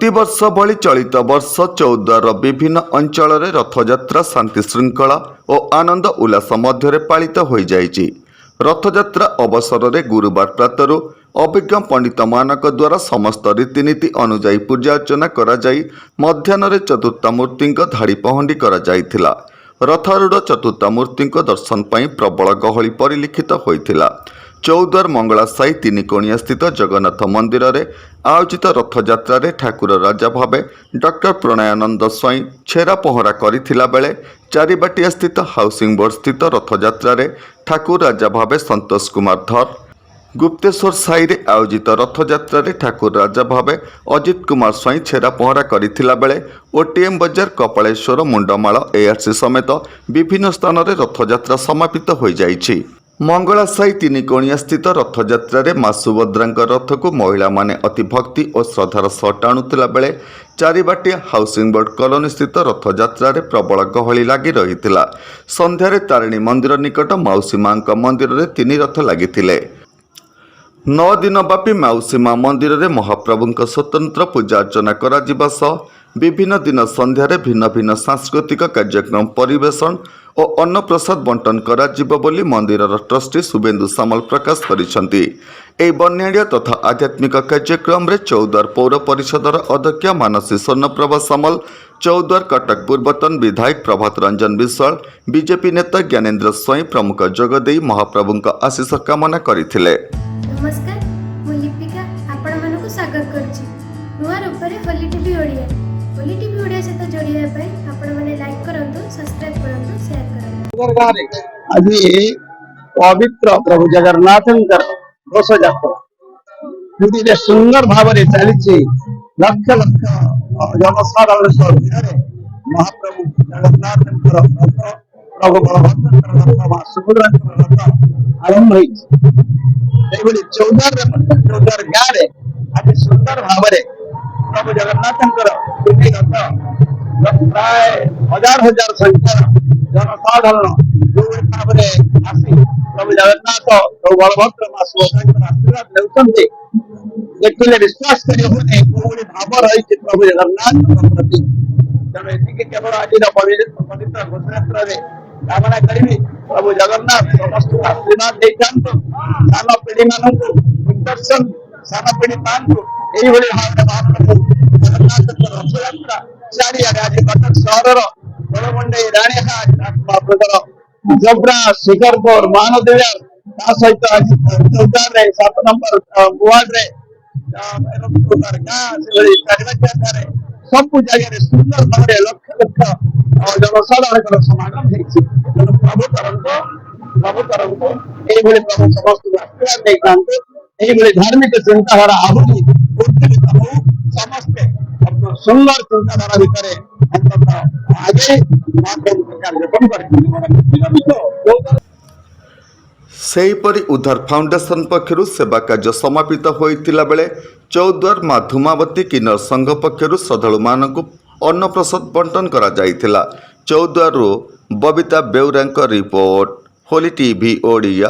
प्रतिवर्ष भली चलित वर्ष चौद्वार विभिन्न अंचल रथयात्रा शांति श्रृंखला और आनंद उल्लास मध्य पालित हो जाइछि। रथयात्रा अवसर में गुरुवार प्रातरु अभिज्ञ पंडित मानक द्वारा समस्त रीतिनीति अनुजाई पूजा अर्चना करा जाई मध्याह्न चतुर्था मूर्ति धाड़ी पहंडी करा जाइथिला। रथारूढ़ चतुर्था मूर्ति दर्शन पाई प्रबल गहली परिलक्षित होइथिला। चौद्वार मंगला साई तीनिकोणिया स्थित जगन्नाथ मंदिर में आयोजित रथयात्रा ठाकुर राजा भावे डॉक्टर प्रणयानंद स्वाई छेरा पहरा करथिला बेले चारिबाटिया स्थित हाउसिंग बोर्ड स्थित रथयात्रा ठाकुर राजा भावे संतोष कुमार धर, गुप्तेश्वर साई रे आयोजित रथयात्रा ठाकुर राजा भावे अजित कुमार स्वाई छेरा पहरा करथिला बेले ओटीएम बजार कपालेश्वर मुंडमाल एआरसी समेत विभिन्न स्थान में रथयात्रा समापित हो जाइछि। मंगला साई तीनिकोणिया स्थित रथयात्रा मां सुभद्रा रथ को महिला माने अति भक्ति और श्रद्धार सह टाणुला बेले चारिबाटिया हाउसिंग बोर्ड कॉलोनी स्थित रथयात्रा प्रबल गहली लगी रही। संध्यारे तारिणी मंदिर निकट मौसी मां मंदिर में 3 रथ लगी। 9 दिन व्यापी मौसी मां मंदिर में महाप्रभु स्वतंत्र पूजा अर्चना करा विभिन्न दिन संध्यारे भिन्न भिन्न सांस्कृतिक कार्यक्रम परिवेशन और अन्न प्रसाद बंटन करा बोली मंदिर ट्रस्टी शुभेन्दु सामल प्रकाश करिसेंती। बर्णियाड़िया तथा आध्यात्मिक कार्यक्रम रे चौद्वार पौर परिषदर अध्यक्ष मानसी स्वर्णप्रभा सामल, चौद्वार कटक पूर्वतन विधायक प्रभात रंजन विश्वाल, बीजेपी नेता ज्ञानेन्द्र स्वाई प्रमुख जोगदे महाप्रभु आशीष कामना करथिले। नमस्कार, मु लिपिका आपण मानकु स्वागत करछि। नुआ रूपरे होली टीवी ओडिया सहित जोड़िया पाई आपण माने लाइक करंतु, सब्सक्राइब करंतु, शेयर करंतु। आज पवित्र प्रभु जगन्नाथंकर घोष यात्रा पुरी में सुंदर भाव में चली। लक्ष लक्ष जनसाधारण महाप्रभु जगन्नाथंकर रथ, प्रभु बलभद्रंकर रथ, मां सुभद्रांकर रथ आरंभ होई। चौद्वार गाँव में आज सुंदर भाव में प्रभु जगन्नाथंकर रथ प्राय हजार हजार संख्या जनसाधारण जो भाव में आसी प्रभु जगन्नाथ प्रभु बलभद्र मां सुभद्रा आशीर्वाद लेउछन्ति। देखिले विश्वास करिबने कोई भाव रही प्रभु जगन्नाथ प्रति। तेणु एतिके केवल आज पवित्र घोषयात्रा कामना करी प्रभु जगन्नाथ समस्त आशीर्वाद देइछन्ति। सान पीढ़ी मानकु दिग्दर्शन सान पीढ़ी पांतु एही भली भाव महाप्रभु जगन्नाथ रथयात्रा चारिआडे आज कटक सहर बड़मंडई राणीहाट जबरा शिखरपुर महानदेविया सहित आज चौद्वार 7 नंबर वार्ड सब जगह सुंदर भाव लक्ष लक्ष जनसाधारण समागम प्रभु तरफ प्रभु समस्त आशीर्वाद देखते धार्मिक चिंताधारा आहरी समस्ते सुंदर चिंताधारा भितर आगे कार्यक्रम कर सेहीपरि उद्धार फाउंडेशन पक्षरु सेवा कार्य समापित होइतिला बेले चौद्वार मां धूमावती किन्नर संघ पक्षरु श्रद्धालु मानकु अन्न प्रसाद बंटन करा जाइतिला। चौद्वारु बबिता बेउरांक रिपोर्ट, होली टीवी ओडिया।